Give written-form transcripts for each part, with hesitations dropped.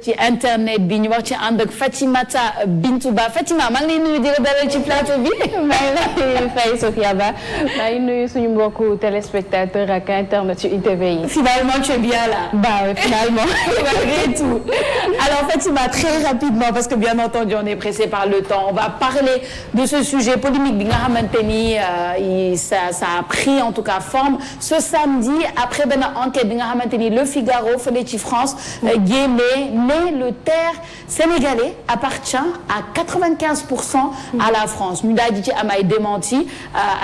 ci internet bi ñu wax ci ànd ak Fatimata Bintou Ba Fatima maa ngi lay nuyu di la dalal ci plateau bi. maa ngi lay fay Sophia Ba maa ngi nuyu suñu mbokku téléspectateurs ak internet ci ITV yi. Finalement tu es bien là. Bah oui, finalement. Malgré tout. Alors Fatima très rapidement parce que bien entendu on est pressé par le temps on va parler de ce sujet polémique bi nga xamante ni ça a pris en tout cas forme ce samedi après benn enquête bi nga xamante ni Le Figaro fële ci France génne mais le TER sénégalais appartient à 95% à la France ñu daal di ci am ay démenti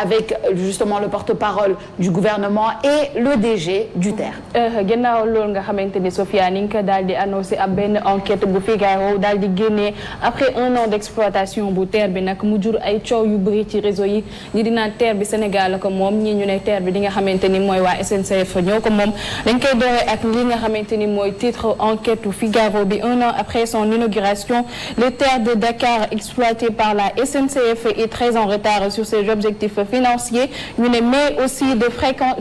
avec justement le porte-parole du gouvernement et le DG du TER. Gannaaw loolu nga xamante ni Sophia ni nga ko daal di annoncé ab benn enquête bu Figaro daal di génnee après un an d'exploitation bu TER bi nag mu jur ay coow yu bëri ci réseau yi ñi di naan TER bi Sénégal ko moom ñi ñu ne TER bi di nga xamante ni mooy waa SNCF ñoo ko moom dañ koy dooree ak li nga xamante ni mooy titre enquête Figaro bi un an après son inauguration le TER de Dakar exploité par la SNCF est très en retard sur ses objectifs financiers ñu ne mais aussi de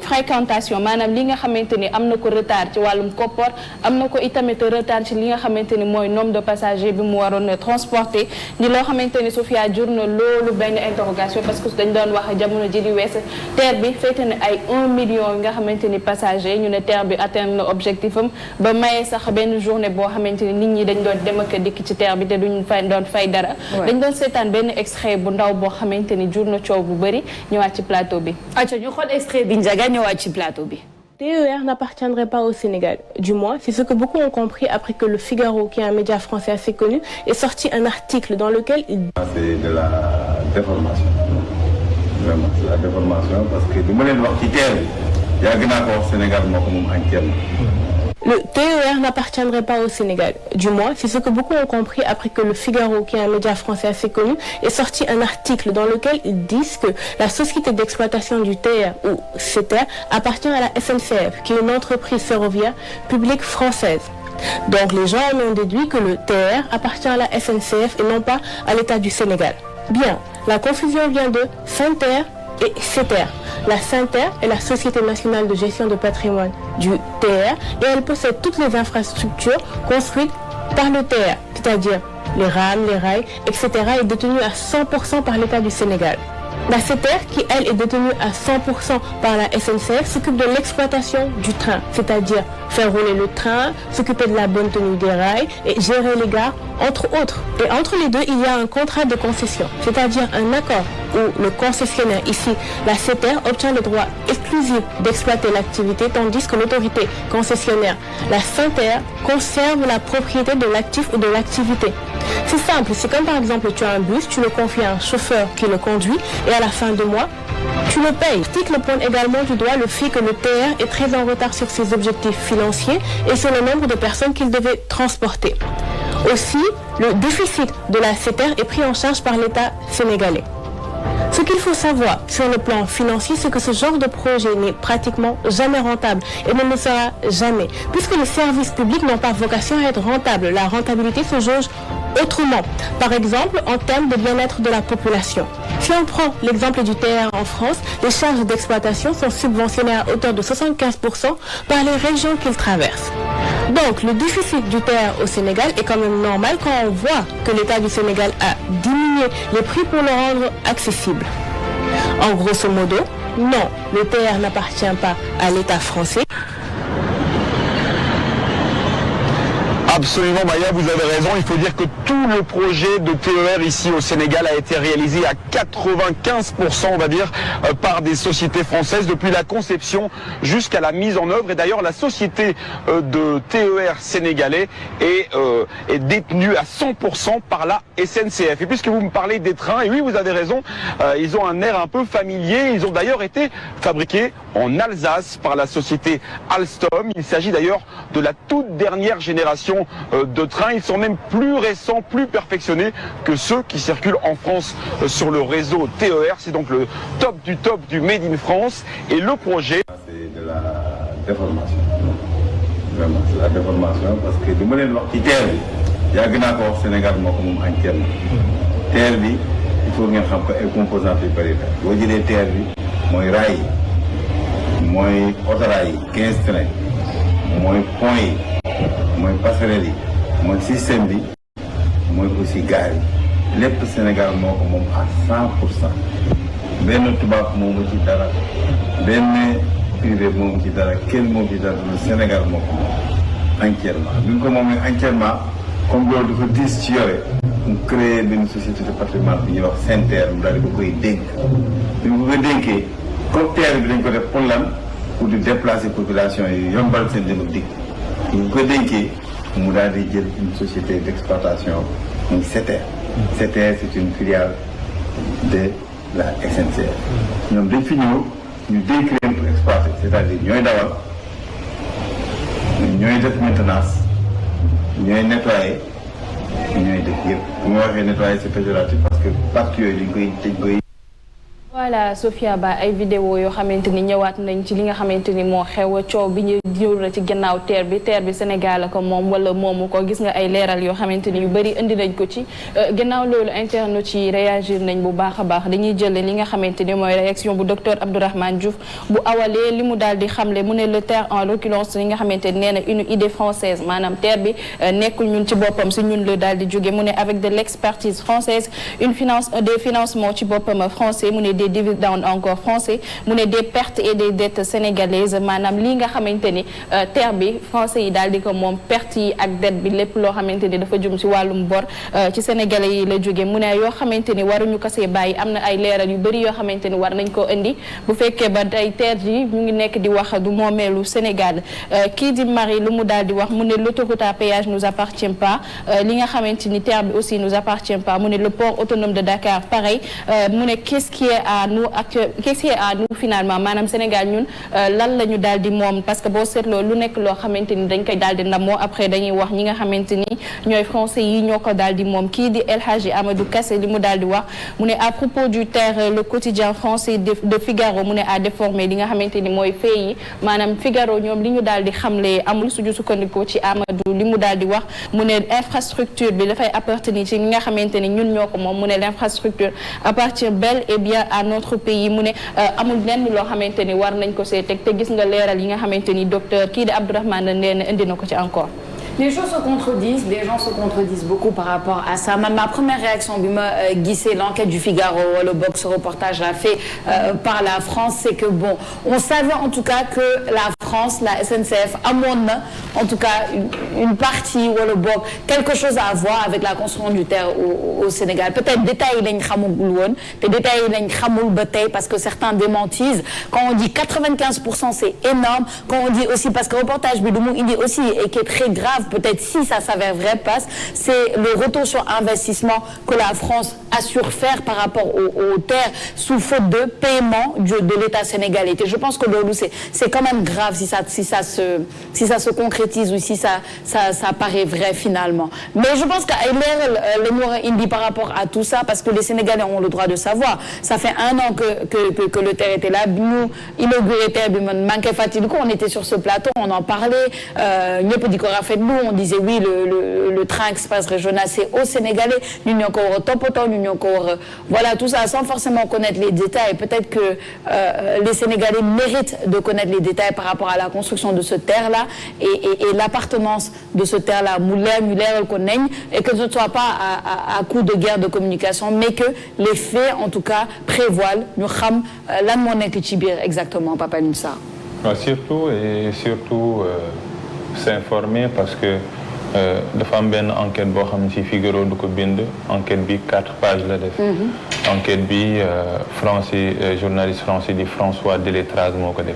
fréquentation maanaam li nga xamante ni am na ko retard ci wàllum koppar am na ko itamit retard ci li nga xamante ni mooy nombre de passagers bi mu waroon transporter ni loo xamante ni Sophia jur na loolu benn interrogation parce que dañ doon wax jamono ji di wees TER bi féete na ay 1 million nga xamante ni passagers ñu ne TER bi atteindre na objectif am ba maye sax benn journée boo xamante ni nit ñi dañ doon dem ak dikk ci TER bi te duñ fay dara dañ doon seetaan benn extrait bu ndaw boo xamante ni jur na coow bu bëri ñëwaat ci plateau bi acca ñu xool extrait bi Ndiaga ñëwaat ci plateau bi. TER n'appartiendrait pas au Sénégal. Du moins, c'est ce que beaucoup ont compris après que Le Figaro, qui est un média français assez connu, ait sorti un article dans lequel il... C'est de la déformation. Vraiment, c'est la déformation parce que du ma leen wax ci TER bi yàgg naa ko wax Sénégal moo ko moom entièrement. Le TER n'appartiendrait pas au Sénégal. Du moins, c'est ce que beaucoup ont compris après que Le Figaro, qui est un média français assez connu, ait sorti un article dans lequel ils disent que la société d'exploitation du TER, ou SETER, appartient à la SNCF, qui est une entreprise ferroviaire publique française. Donc les gens en ont déduit que le TER appartient à la SNCF et non pas à l'État du Sénégal. Bien, la confusion vient de SENTER et SETER. La SENTER est la Société nationale de gestion de patrimoine du TER et elle possède toutes les infrastructures construites par le TER, c'est-à-dire les rames, les rails, etc. est détenue à 100% par l'État du Sénégal. La SETER, qui elle est détenue à 100% par la SNCF, s'occupe de l'exploitation du train, c'est-à-dire faire rouler le train, s'occuper de la bonne tenue des rails et gérer les gares, entre autres. Et entre les deux, il y a un contrat de concession, c'est-à-dire un accord où le concessionnaire, ici la SETER, obtient le droit exclusif d'exploiter l'activité, tandis que l'autorité concessionnaire, la SENTER, conserve la propriété de l'actif ou de l'activité. C'est simple, c'est comme par exemple tu as un bus, tu le confies à un chauffeur qui le conduit et à la fin du mois, tu le payes. L'article pointe également du doigt le fait que le TER est très en retard sur ses objectifs financiers et sur le nombre de personnes qu'il devait transporter. Aussi, le déficit de la SETER est pris en charge par l'État sénégalais. Ce qu'il faut savoir sur le plan financier, c'est que ce genre de projet n'est pratiquement jamais rentable et ne le sera jamais, puisque les services publics n'ont pas vocation à être rentables. La rentabilité se jauge autrement, par exemple en termes de bien-être de la population. Si on prend l'exemple du TER en France, les charges d'exploitation sont subventionnées à hauteur de 75% par les régions qu'il traverse. Donc le déficit du TER au Sénégal est quand même normal quand on voit que l'État du Sénégal a diminué les prix pour le rendre accessible. En grosso modo, non, le TER n'appartient pas à l'État français. Absolument Maya, vous avez raison, il faut dire que tout le projet de TER ici au Sénégal a été réalisé à 95% on va dire par des sociétés françaises depuis la conception jusqu'à la mise en œuvre et d'ailleurs la société de TER sénégalais est détenue à 100% par la SNCF. Et puisque vous me parlez des trains, et oui vous avez raison, ils ont un air un peu familier, ils ont d'ailleurs été fabriqués en Alsace par la société Alstom. Il s'agit d'ailleurs de la toute dernière génération de trains. Ils sont même plus récents, plus perfectionnés que ceux qui circulent en France sur le réseau TER. C'est donc le top du Made in France. Et le projet... C'est de la déformation. Vraiment, c'est la déformation parce que du ma leen wax ci TER bi yàgg naa ko wax Sénégal moo ko moom entièrement. TER bi il faut ngeen xam ko ay composantes yu bëri la. boo jëlee TER bi mooy raay yi mooy autorail yi 15 trains mooy pont yi mooy passerelle yi mooy système bi mooy aussi gare yi lépp Sénégal moo ko moom à 100%. benn tubaab moomu ci dara benn privé moomu ci dara kenn moomu ci dara le Sénégal moo ko moom entièrement. bi nga ko moomee entièrement comme loolu dafa diis ci yore mu créé benn société de patrimoine bi ñuy wax SENTER mu daal di ko koy dénk bi mu ko dénkee comme terre bi dañ ko def pour lan pour di déplacer population yi yombal seen dem ak dikk bi mu ko dénkee mu daal di jël une société d'exploitation muy SETER. SETER c'est une filiale de la SNCF. ñoom dañ fi ñëw ñu dénk leen pour exploiter c'est-à-dire ñooy dawal ñooy def maintenance ñooy nettoyer ñooy def yëpp bu ma waxee nettoyer c'est péjoratif parce que parties yooyu dañ koy voilà Sophia Ba ay vidéo yoo xamante ni ñëwaat nañ ci li nga xamante ni moo xew coow bi ñu jël na ci gannaaw teer bi Sénégal ko moom wala moomu ko gis nga ay leeral yoo xamante ni yu bëri indi nañ ko ci gannaaw loolu internautes yi réagir nañ bu baax a baax dañuy jël li nga xamante ni mooy réaction bu docteur Abdourahmane Diouf bu awalee li mu daal di xamle mu ne le terre en l'occurrence li nga xamante ni nee na une idée française maanaam terre bi nekkul ñun ci boppam si ñun la daal di jóge mu ne avec de l'expertise française des financements ci boppam français mu ne des dividendes encore français mu ne des pertes et des dettes sénégalaises maanaam lii nga xamante ni terre bi français yi daal di ko moom perte yi ak dette bi lépp loo xamante ni dafa jëm ci wàllum bor ci sénégalais yi la jóge mu ne yoo xamante ni waruñu ko see bàyyi am na ay leeral yu bëri yoo xamante ni war nañ koo indi bu fekkee ba tey terre yi ñu ngi nekk di wax du moomeelu Sénégal kii di Marie lu mu daal di wax mu ne l'autoroute à péage nous appartient pas li nga xamante ni terre bi aussi nous appartient pas mu ne le port autonome de Dakar pareil mu ne qu'est-ce qui est à nous finalement maanaam Sénégal ñun lan la ñu daal di moom parce que boo seetloo lu nekk loo xamante ni dañ koy daal di ndamoo après dañuy wax ñi nga xamante ni ñooy français yi ñoo ko daal di moom kii di El Hadji Amadou Kassé li mu daal di wax mu ne à propos du terre le quotidien français de Figaro mu ne à déformer li nga xamante ni mooy fee yi maanaam Figaro ñoom li ñu daal di xamle amul suñu sukkandikoo ci Amadou li mu daal di wax mu ne infrastructure bi dafay appartenir ci ñi nga xamante ni ñun ñoo ko moom mu ne l'infrastructure appartient bel et bien à notre pays mu ne amul lenn loo xamante ni war nañ ko see teg te gis nga leeral yi nga xamante ni docteur kii di Abdourahmane nee na indi na ko ci encore. Les gens se contredisent beaucoup par rapport à ça. Ma première réaction bi ma gisee l'enquête du Figaro le box reportage l'a fait par la France, c'est que bon, on savait en tout cas que la France, la SNCF amoon na en tout cas une partie wala boog quelque chose à voir avec la construction du terre au Sénégal. Peut-être détails yi lañ xamul woon te détails yi lañ xamul ba tey parce que certains démentisent. Quand on dit 95%, c'est énorme. Quand on dit aussi parce que reportage bi du mu indi aussi et qui est très grave. Peut-être si ça s'avère vrai passe, c'est le retour sur investissement que la France assure faire par rapport aux terres sous faute de paiement de l'État sénégalais. Et je pense que loolu c'est quand même grave si ça se concrétise ou si ça paraît vrai finalement. Mais je pense que ay leeral la ñu war a indi par rapport à tout ça parce que les Sénégalais ont le droit de savoir. Ça fait 1 an que le terre était là. Bi ñu inauguré terre bi man maa ngi koy fàttaliku, on était sur ce plateau, on en parlait ñëpp di ko rafetlu. On disait oui le train express régional c'est aux Sénégalais ñun ñoo ko war a toppatoo ñun ñoo ko war a voilà tout ça sans forcément connaître les détails. Peut-être que les Sénégalais méritent de connaître les détails par rapport à la construction de ce terre-là et l'appartenance de ce terre-là mu leeral ko nañ et que ce ne soit pas à coup de guerre de communication mais que les faits en tout cas prévoilent ñu xam lan moo nekk ci biir exactement Papa Alioune Sarr. Surtout s'informer parce que dafa am benn enquête boo xam ne ci Figaro du ko bind enquête bi 4 pages la def. Enquête bi français journaliste français di François Deletraz moo ko def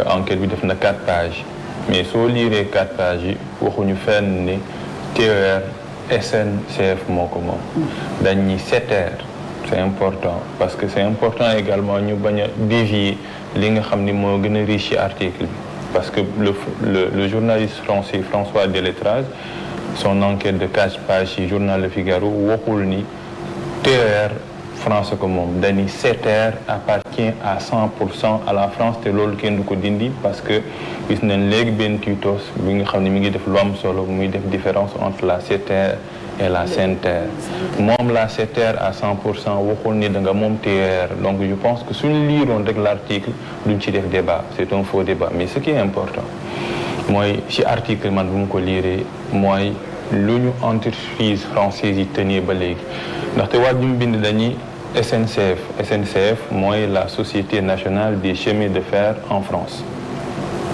enquête bi def na 4 pages mais soo liiree 4 pages yi waxuñu fenn ni TER SNCF moo ko moom dañ ñi SETER c'est important parce que c'est important également ñu bañ a dévier li nga xam ni moo gën a riche ci article bi. Parce que le journaliste français François Deletraz, son enquête de 4 pages ci journal Le Figaro waxul ni TER France ko moom dañuy SETER appartient à 100% à la France te loolu kenn du ko dindi parce que gis nañ léegi benn tutos bi nga xam ne mi ngi def lu am solo muy def différence entre la SETER et la SENTER moom la SETER à 100% waxul ni da nga moom TER donc je pense que suñu liiroon rek l'article duñ ci def débat c'est un faux débat mais ce qui est important mooy ci article man bu mu ko liiree mooy lu ñu entreprise française yi tenir ba léegi ndaxte waa ju mu bind dañuy SNCF mooy la Société nationale des chemins de fer en France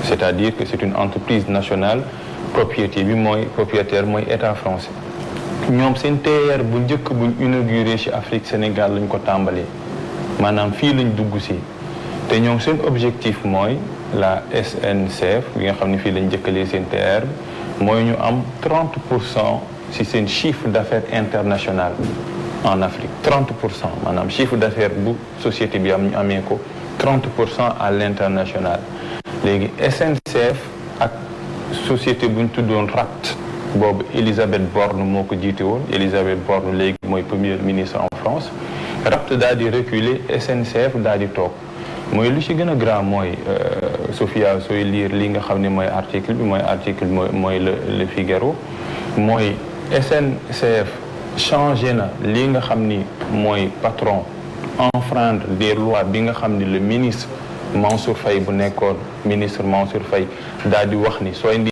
c'est-à-dire que c'est une entreprise nationale propriétaire mooy État français ñoom seen TER bu njëkk buñ inauguré ci Afrique Sénégal lañ ko tàmbalee maanaam fii lañ dugg si te ñoom seen objectif mooy la SNCF bi nga xam ne fii lañ njëkkalee seen TER mooy ñu am 30% ci seen chiffre d'affaires international en Afrique 30% maanaam chiffre d'affaires bu société bi am ñu amee ko 30% à l'international léegi SNCF ak société bu ñu tuddoon RATP boobu Elisabeth Borne moo ko jiite woon Elisabeth Borne léegi mooy première ministre en France RATP daal di reculer SNCF daal di toog mooy lu ci gën a grave mooy Sophia sooy lire li nga xam ne mooy article mooy le Figaro mooy SNCF changé na li nga xam ni mooy patron enfreindre des lois bi nga xam ni le ministre Mansour Faye bu nekkoon ministre Mansour Faye daal di wax ni soo indi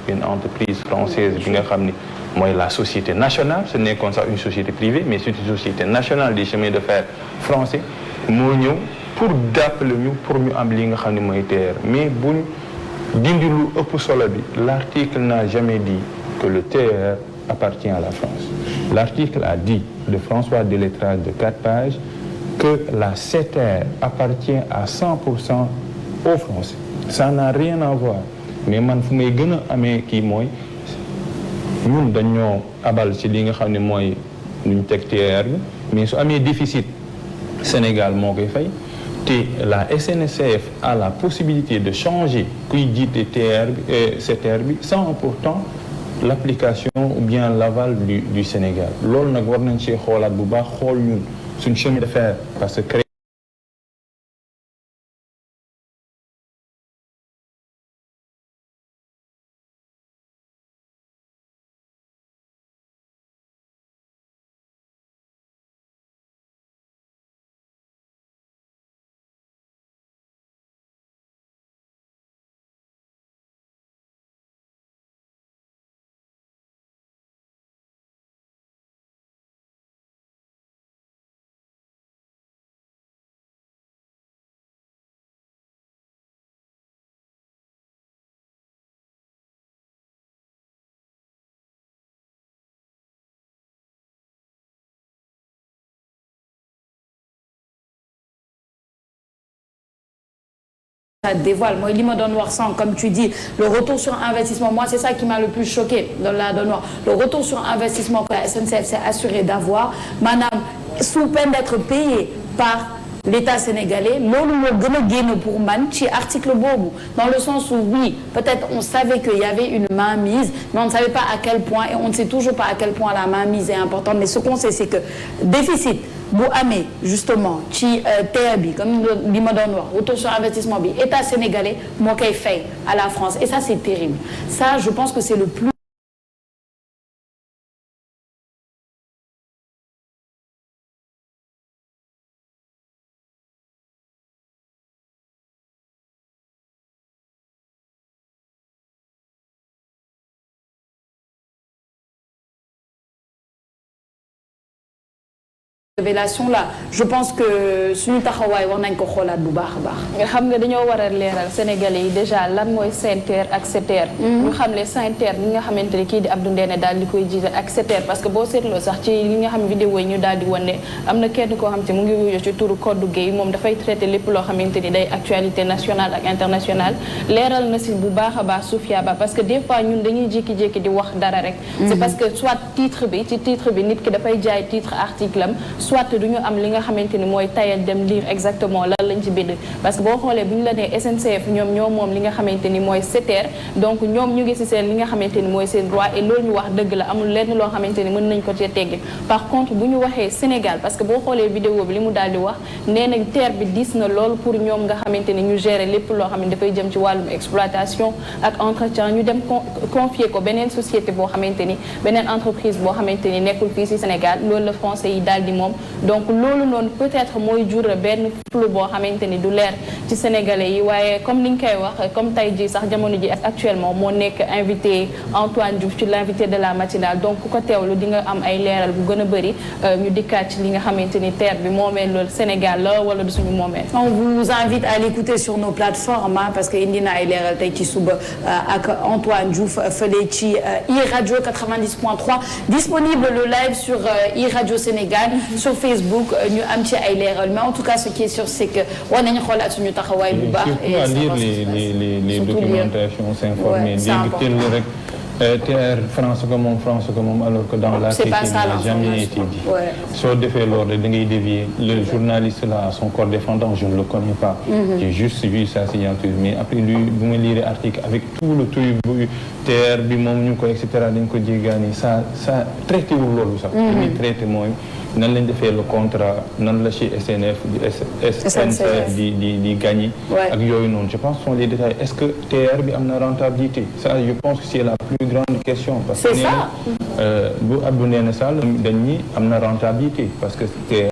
une entreprise française bi nga xam ni mooy la société nationale ce n'est comme ça une société privée mais c'est une société nationale des chemins de fer français moo ñëw pour jàppale ñu pour ñu am li nga xam ne mooy TER mais buñ dindi lu ëpp solo bi l'article n'a jamais dit que le TER appartient à la France l'article a dit de François Delettrage de 4 pages que la SETER appartient à 100% aux Français ça n'a rien à voir mais man fu may gën a amee kii mooy ñun dañoo abal ci li nga xam ne mooy nuñ teg TER bi mais su amee déficit Sénégal moo koy fay te la SNCF a la possibilité de changer kuy jiite TER bi SETER bi sans pourtant l'application ou bien l'aval du Sénégal loolu nag war nañ ci xoolaat bu baax xool ñun suñ chemin de fer parce que ça dévoile mooy li ma doon wax sànq comme tu dis le retour sur investissement moi c'est ça qui m'a le plus choqué dans la doon wax le retour sur investissement que la SNCF s'est assuré d'avoir maanaam sous peine d'être payé par l'État sénégalais loolu moo gën a génn pour man ci article boobu dans le sens où oui peut-être on savait qu'il y avait une mainmise mais on ne savait pas à quel point et on ne sait toujours pas à quel point la mainmise est importante mais ce qu'on sait c'est que déficit bu amee justement ci TER bi comme li ma doon wax retour sur investissement bi État sénégalais moo koy fay à la France et ça c'est terrible ça je pense que c'est le plus révélation là je pense que suñu taxawaay war nañ ko xoolaat bu baax a baax. nga xam nga dañoo war a leeral Sénégalais yi déjà lan mooy SENTER ak SETER. ñu xam ne SENTER li nga xamante ni kii di Abdou Ndéné daal di koy jiite ak SETER parce que boo seetloo sax ci li nga xam vidéo yi ñu daal di wane am na kenn koo xam te mu ngi wuyoo ci turu Codou Gueye moom dafay traité lépp loo xamante ni day actualité nationale ak internationale leeral na si bu baax a baax Soufia Ba parce que des fois ñun dañuy jékki-jékki di wax dara rek. c'est parce que soit titre bi ci titre bi nit ki dafay jaay titre article am soit du ñu am li nga xamante ni mooy tayal dem lire exactement lan lañ ci bind parce que boo xoolee bu ñu la nee SNCF ñoom moom li nga xamante ni mooy SETER donc ñoom ñu ngi ci seen li nga xamante ni mooy seen droit et loolu ñu wax dëgg la amul lenn loo xamante ni mën nañ ko cee teggi par contre bu ñu waxee Sénégal parce que boo xoolee vidéo bi li mu daal di wax nee nañ TER bi diis na lool pour ñoom nga xamante ni ñu gérer lépp loo xam ne dafay jëm ci wàllum exploitation ak entretien ñu dem confier ko beneen société boo xamante ni beneen entreprise boo xamante ni nekkul fii ci Sénégal loolu la français yi daal di moom donc loolu noonu peut-être mooy jur benn flou boo xamante ni du leer ci sénégalais yi waaye comme ni ñu koy wax comme tey jii sax jamono ji actuellement moo nekk invité Antoine Diouf ci l'invité de la matinale donc ku ko teewlu di nga am ay leeral bu gën a bëri ñu dikkaat ci li nga xamante ni TER bi moomeel loolu Sénégal la wala du suñu moomeel. On vous invite à l'écouter sur nos plateformes parce que indi na ay leeral tey ci suba ak Antoine Diouf fële ci iRadio 90.3 disponible le live sur iRadio Sénégal sur Facebook ñu am ci ay leeral mais en tout cas ce qui est sûr c'est que war nañu xoolaat suñu taxawaay bu baax. et lire les documentations s'informer dégg rek TER France ko moom alors que dans l'article il n'a jamais été dit. soo defee loolu da ngay dévier le journaliste là son corps défendant je ne le connais pas. J'ai juste vu sa signature mais après lui bu ma lire article avec tout le truc bu TER bi moom ñu ko et cetera dañ ko jéggaani ça traité wul loolu sax. li traité mooy nan lañ defee le contrat nan la ci SNF SNCF di gagné. ak yooyu noonu je pense sont les détails est-ce que TER bi am na rentabilité ça je pense que c'est la plus grande question. parce que nee na bu Abdou Ndéné Sall dañ ni am na rentabilité parce que TER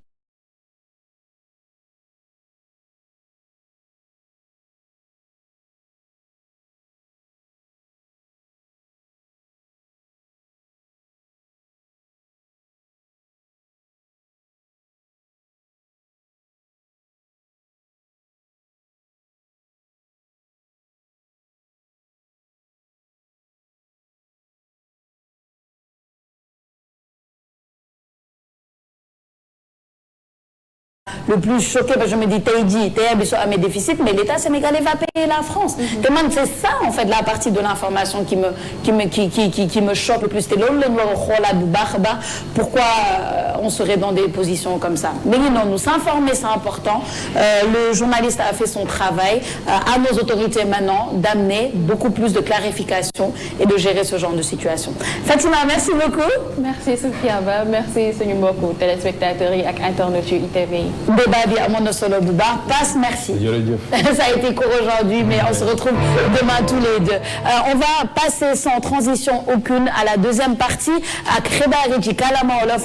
le plus choqué parce que je me dis tey jii TER bi soo amee déficit mais l'État sénégalais va payer la France. te man c'est ça en fait la partie de l'information qui me choque le plus te loolu lañu war a xoolaat bu baax a baax pourquoi on serait dans des positions comme ça mais non s'informer c'est important le journaliste a fait son travail à nos autorités maintenant d'amener beaucoup plus de clarification et de gérer ce genre de situation. Fatima merci beaucoup. merci Soufia Ba merci suñu mbokku téléspectateurs yi ak internautes yu ITV yi. débat bi amoon na solo bu baax passe merci. jërëjëf. Ça a été court aujourd'hui mais on se retrouve demain tous les deux. On va passer sans transition aucune à la deuxième partie ak xibaar yi ci kàllaama wolof